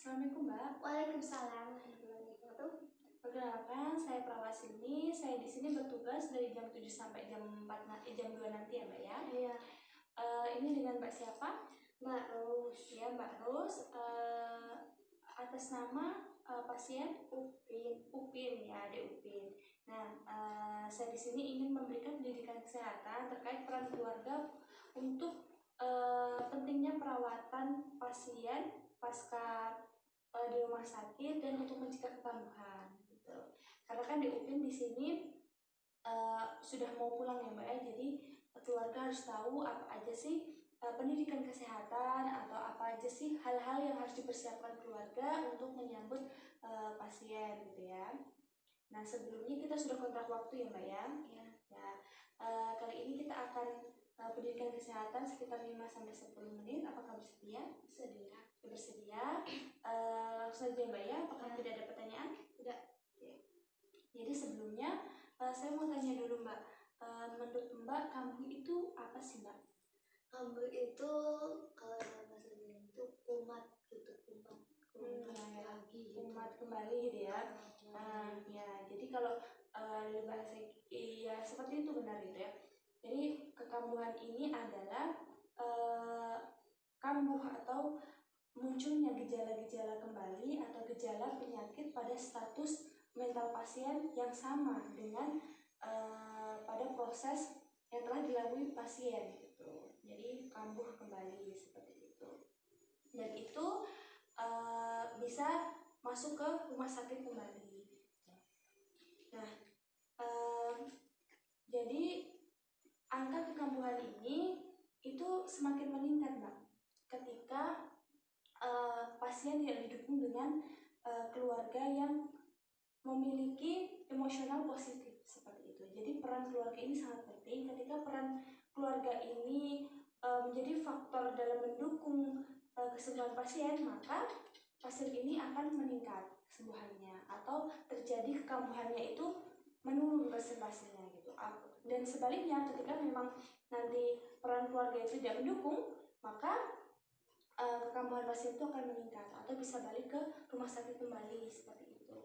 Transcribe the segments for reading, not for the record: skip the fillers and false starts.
Assalamualaikum Mbak. Waalaikumsalam warahmatullahi wabarakatuh. Perkenalkan, saya Prawasini. Saya di sini bertugas dari jam 7 sampai jam 2 nanti ya Mbak ya. Iya. Ini dengan Mbak siapa? Mbak Rus. Ya Mbak Rus. Atas nama pasien Upin ya, Adik Upin. Nah, saya di sini ingin memberikan pendidikan kesehatan terkait peran keluarga untuk pentingnya perawatan pasien pasca di rumah sakit dan untuk mencegah kekambuhan gitu. Karena kan di Upin di sini sudah mau pulang ya Mbak ya, jadi keluarga harus tahu apa aja sih pendidikan kesehatan atau apa aja sih hal-hal yang harus dipersiapkan keluarga untuk menyambut pasien gitu ya. Nah sebelumnya kita sudah kontrak waktu ya Mbak ya. Ya. Kali ini kita akan pendidikan kesehatan sekitar 5-10 menit. Apakah bersedia? Bersedia. Langsung saja Mbak ya. Apakah tidak ada pertanyaan? Tidak. Jadi sebelumnya saya mau tanya dulu Mbak. Menurut Mbak, kambuh itu apa sih Mbak? Kambuh itu kalau dalam bahasa Indonesia itu kumat gitu, kumat lagi gitu. Kumat kembali gitu ya. Ya, jadi kalau dari bahasa ya seperti itu benar gitu ya. Jadi kekambuhan ini adalah kambuh atau munculnya gejala-gejala kembali atau gejala penyakit pada status mental pasien yang sama dengan pada proses yang telah dilalui pasien gitu. Jadi kambuh kembali seperti itu. Dan itu bisa masuk ke rumah sakit kembali. Nah, jadi angka kekambuhan ini itu semakin meningkat Mbak ketika pasien yang didukung dengan keluarga yang memiliki emosional positif seperti itu. Jadi peran keluarga ini sangat penting. Ketika peran keluarga ini menjadi faktor dalam mendukung kesembuhan pasien, maka pasien ini akan meningkat kesembuhannya atau terjadi kekambuhannya itu menurun persentasenya gitu. Dan sebaliknya ketika memang nanti peran keluarga itu tidak mendukung, maka kekambuhan pasien itu akan meningkat atau bisa balik ke rumah sakit kembali seperti itu.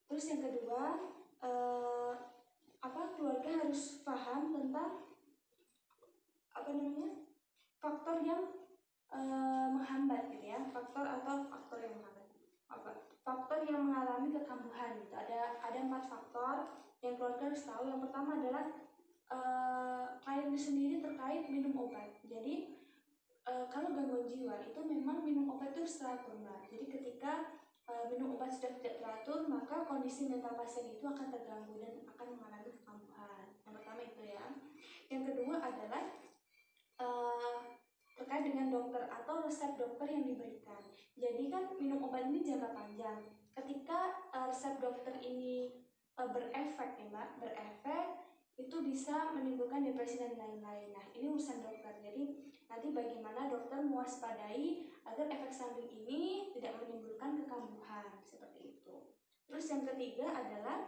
Terus yang kedua, keluarga harus paham tentang faktor yang menghambat gitu ya, faktor yang menghambat. Faktor yang mengalami kekambuhan gitu. Ada 4 faktor yang keluarga harus tahu. Yang pertama adalah klien sendiri terkait minum obat. Jadi kalau gangguan jiwa itu memang minum obat itu harus teratur. Jadi ketika minum obat sudah tidak teratur, maka kondisi mental pasien itu akan terganggu dan akan mengalami kekambuhan. Yang pertama itu ya. Yang kedua adalah terkait dengan dokter atau resep dokter yang diberikan. Jadi kan minum obat ini jangka panjang. Ketika resep dokter ini berefek ya Mbak, itu bisa menimbulkan depresi dan lain-lain. Nah ini urusan dokter. Jadi nanti bagaimana dokter mewaspadai agar efek samping ini tidak menimbulkan kekambuhan seperti itu. Terus yang ketiga adalah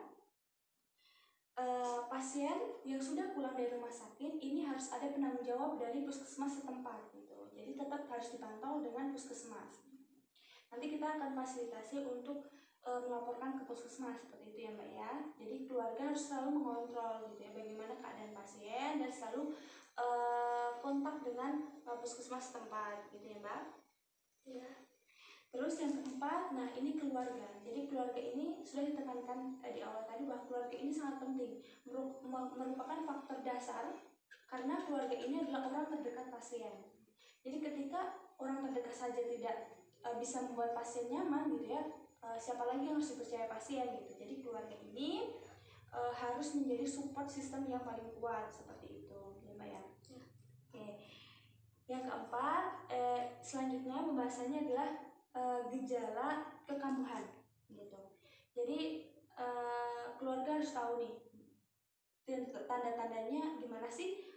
pasien yang sudah pulang dari rumah sakit ini harus ada penanggung jawab dari puskesmas setempat gitu. Jadi tetap harus dipantau dengan puskesmas. Nanti kita akan fasilitasi untuk melaporkan ke puskesmas seperti itu ya Mbak ya. Jadi keluarga harus selalu mengontrol gitu ya bagaimana keadaan pasien dan selalu kontak dengan puskesmas setempat gitu ya Mbak. Ya. Terus yang keempat, nah ini keluarga. Jadi keluarga ini sudah ditekankan di awal tadi bahwa keluarga ini sangat penting, merupakan faktor dasar karena keluarga ini adalah orang terdekat pasien. Jadi ketika orang terdekat saja tidak bisa membuat pasien nyaman gitu ya, siapa lagi yang harus dipercaya pasien gitu. Jadi keluarga ini harus menjadi support system yang paling kuat seperti itu, ya Mbak ya. Oke. Yang keempat, selanjutnya pembahasannya adalah gejala kekambuhan gitu. Jadi keluarga harus tahu nih tanda-tandanya gimana sih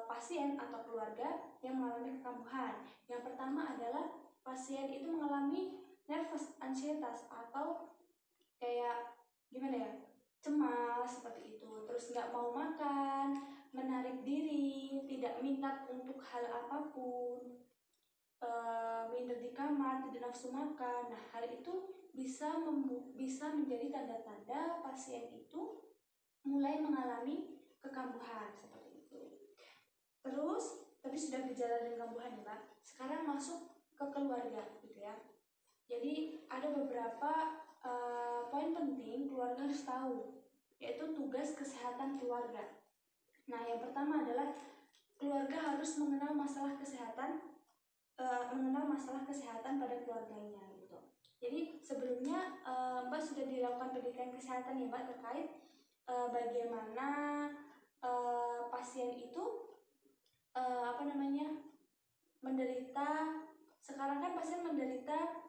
pasien atau keluarga yang mengalami kekambuhan. Yang pertama adalah pasien itu mengalami nervous anxietas atau kayak gimana ya, cemas seperti itu, terus nggak mau makan, menarik diri, tidak minat untuk hal apapun. minder di kamar, tidak nafsu makan. Nah, hal itu bisa menjadi tanda-tanda pasien itu mulai mengalami kekambuhan seperti itu. Terus tadi sudah gejala dan kambuhan ya, Pak. Sekarang masuk ke keluarga gitu ya. Jadi ada beberapa poin penting keluarga harus tahu, yaitu tugas kesehatan keluarga. Nah, yang pertama adalah keluarga harus mengenal masalah kesehatan pada keluarganya gitu. Jadi sebelumnya Mbak sudah dilakukan pendidikan kesehatan ya Mbak terkait bagaimana pasien itu menderita. Sekarang kan pasien menderita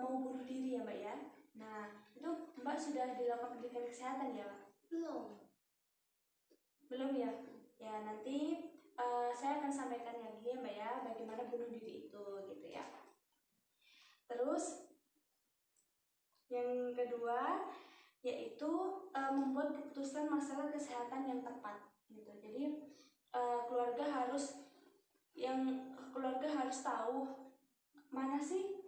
mau bunuh diri ya Mbak ya. Nah, itu Mbak sudah dilakukan pendidikan kesehatan ya Mbak? Belum ya? Ya nanti saya akan sampaikan lagi ya Mbak ya, bagaimana bunuh diri itu gitu ya. Terus yang kedua yaitu membuat keputusan masalah kesehatan yang tepat gitu. Jadi keluarga harus tahu mana sih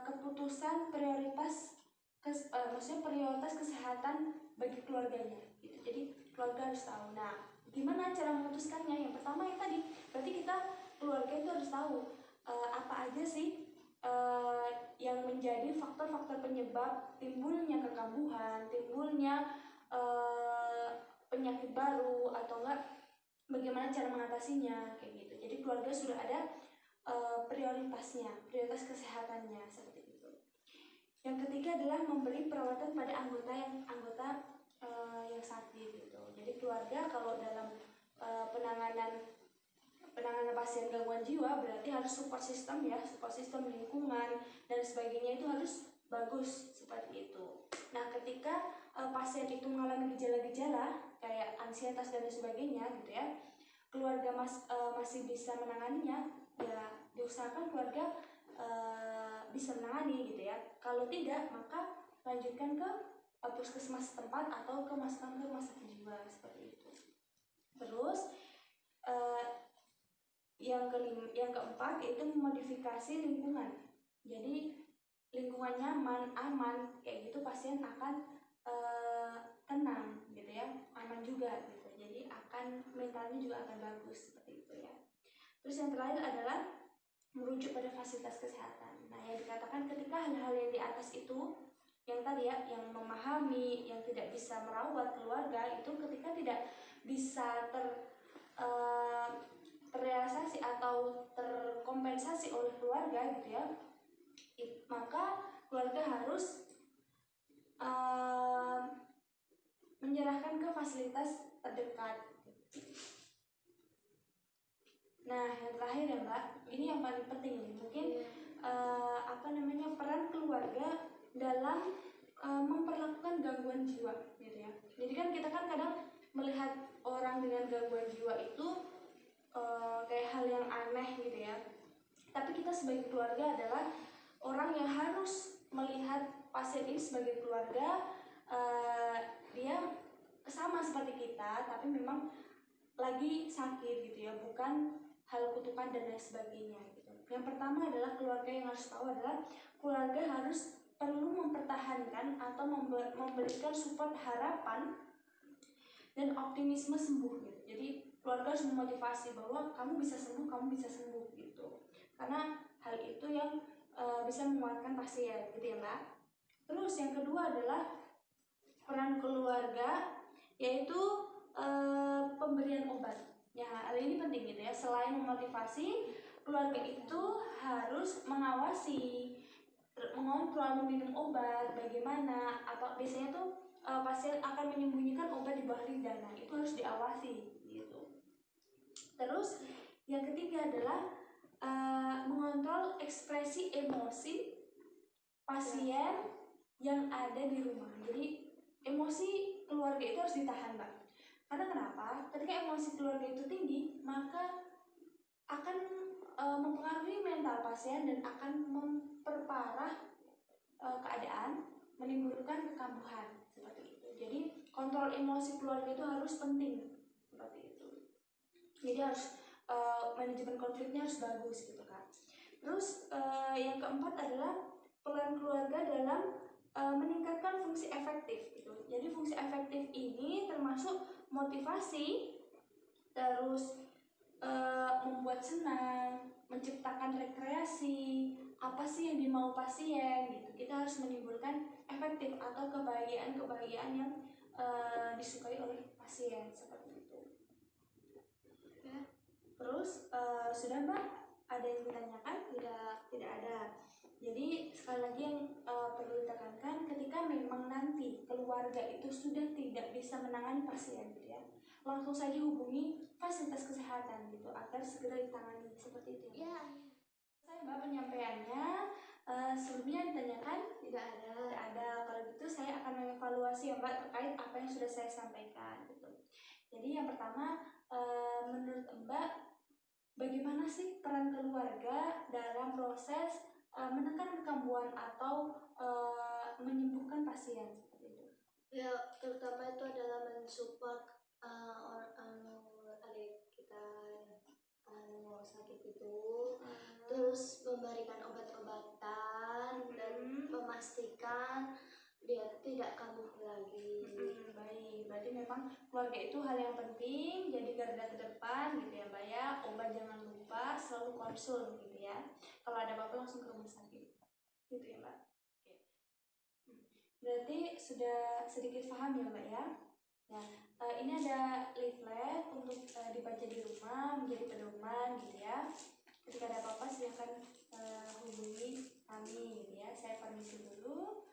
keputusan prioritas kesehatan bagi keluarganya gitu. Jadi keluarga harus tahu. Nah, gimana cara memutuskannya? Yang pertama yang tadi, berarti kita keluarga itu harus tahu apa aja sih yang menjadi faktor-faktor penyebab timbulnya kekambuhan, timbulnya penyakit baru atau enggak bagaimana cara mengatasinya kayak gitu. Jadi keluarga sudah ada prioritas kesehatannya seperti itu. Yang ketiga adalah memberi perawatan pada anggota yang sakit gitu. Jadi keluarga kalau dalam penanganan pasien gangguan jiwa berarti harus support system lingkungan dan sebagainya itu harus bagus seperti itu. Nah, ketika pasien itu mengalami gejala-gejala kayak ansietas dan sebagainya gitu ya, keluarga masih bisa menanganinya, ya diusahakan keluarga bisa menangani gitu ya. Kalau tidak, maka lanjutkan ke puskesmas setempat atau masukkan ke rumah sakit jiwa seperti itu. Terus yang keempat yaitu memodifikasi lingkungan. Jadi lingkungan nyaman, aman, kayak gitu pasien akan tenang gitu ya, aman juga gitu. Jadi mentalnya juga akan bagus seperti itu ya. Terus yang terakhir adalah merujuk pada fasilitas kesehatan. Nah, yang dikatakan ketika hal-hal yang di atas itu, yang tadi ya, yang memahami, yang tidak bisa merawat keluarga itu ketika tidak bisa terrealisasi atau terkompensasi oleh keluarga gitu ya, maka keluarga harus menyerahkan ke fasilitas terdekat. Nah, yang terakhir ya Mbak, ini yang paling penting nih, mungkin peran keluarga dalam memperlakukan gangguan jiwa gitu ya. Jadi kan kita kan kadang melihat orang dengan gangguan jiwa itu kayak hal yang aneh gitu ya. Tapi kita sebagai keluarga adalah orang yang harus melihat pasien ini sebagai keluarga. Dia sama seperti kita, tapi memang lagi sakit gitu ya, bukan hal kutukan dan lain sebagainya gitu. Yang pertama adalah keluarga yang harus tahu adalah keluarga harus perlu mempertahankan atau memberikan support harapan dan optimisme sembuh gitu. Jadi keluarga harus memotivasi bahwa kamu bisa sembuh gitu. Karena hal itu yang bisa menguatkan pasien gitu ya Mbak. Terus yang kedua adalah peran keluarga yaitu pemberian obat. Ya, hal ini penting gitu ya. Selain memotivasi, keluarga itu harus mengawasi, mengontrol meminum obat, bagaimana apa biasanya tuh pasien akan menyembunyikan obat di bawah lidah. Nah, itu harus diawasi gitu. Terus yang ketiga adalah mengontrol ekspresi emosi pasien yang ada di rumah. Jadi emosi keluarga itu harus ditahan, Mbak. Karena kenapa? Ketika emosi keluarga itu tinggi, maka akan mempengaruhi mental pasien dan akan memperparah keadaan, menimbulkan kekambuhan seperti itu. Jadi kontrol emosi keluarga itu harus penting seperti itu. Jadi harus manajemen konfliknya harus bagus gitu kan. Terus yang keempat adalah peran keluarga dalam meningkatkan fungsi efektif gitu. Jadi fungsi efektif ini termasuk motivasi, terus membuat senang, menciptakan rekreasi, apa sih yang dimau pasien gitu. Kita harus menimbulkan efektif atau kebahagiaan-kebahagiaan yang disukai oleh pasien seperti itu. Ya. Terus sudah Mbak, ada yang ditanyakan? Tidak ada. Jadi sekali lagi yang perlu ditekankan, ketika memang nanti keluarga itu sudah tidak bisa menangani pasien gitu ya, langsung saja hubungi fasilitas kesehatan gitu agar segera ditangani seperti itu. Ya. Saya Mbak penyampaiannya. Sebelumnya ditanyakan? Tidak ada. Tidak ada. Kalau gitu saya akan mengevaluasi ya Mbak terkait apa yang sudah saya sampaikan gitu. Jadi yang pertama, menurut Mbak, bagaimana sih peran keluarga dalam proses menekan kekambuhan atau menyembuhkan pasien seperti itu? Ya, terutama itu adalah mensupport adik kita yang sakit itu, terus memberikan obat-obatan dan memastikan dia tidak kambuh lagi. Baik, berarti memang keluarga itu hal yang penting, jadi garda terdepan gitu ya Mbak ya. Obat jangan lupa, selalu konsul gitu ya. Kalau ada apa-apa langsung ke rumah sakit gitu ya Mbak. Oke. Berarti sudah sedikit paham ya Mbak ya. Nah, ini ada leaflet untuk dibaca di rumah menjadi pedoman gitu ya. Ketika ada apa-apa silahkan hubungi kami gitu ya. Saya permisi dulu.